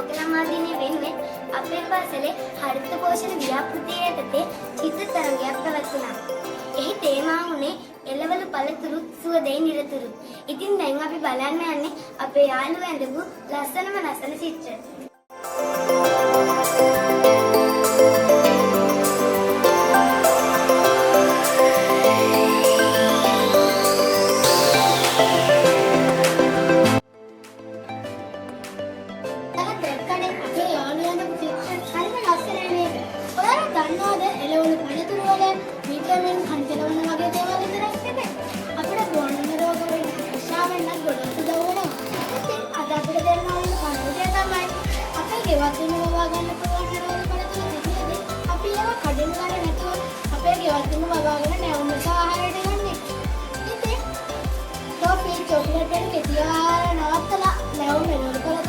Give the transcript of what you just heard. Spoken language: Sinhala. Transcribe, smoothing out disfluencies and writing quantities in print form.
ලෝක ළමා දිනය වෙනුවෙන් අපේ පාසලේ හරිත පෝෂණ ව්‍යාපෘතියේ යටතේ චිත්‍ර තරගයක් පැවැත්වුණා. එහි තේමා වුණේ එළවලු පළතුරු සුවඳේ නිරතුරු. ඉතින් දැන් අපි බලන්න යන්නේ අපේ යාළුවෝ ඇඳපු ලස්සන චිත්‍ර. විටමින් කන්තිලවන වගේ දේවල් විතරක් නෙමෙයි. අපිට ගොන්නන රෝග වෙන ප්‍රශා වෙන්න ගොඩක් උදව් වෙනවා. ඉතින් අද අපිට දෙන්න ඕන පණිවිඩය තමයි අපේ ගෙවත් වෙන වවා ගන්න පුළුවන් රෝග පළතුරු තිබෙන්නේ. අපි ඒවා කඩින් ගන්න නැතුව අපේ ගෙවත් වෙන වවාගෙන නැවුම් නිසා ආහාරයට ගන්න. ඉතින් ටොෆි චොක්ලට් වලින් කෙටි ආහාර නවත්තලා නැවුම් වෙනකොට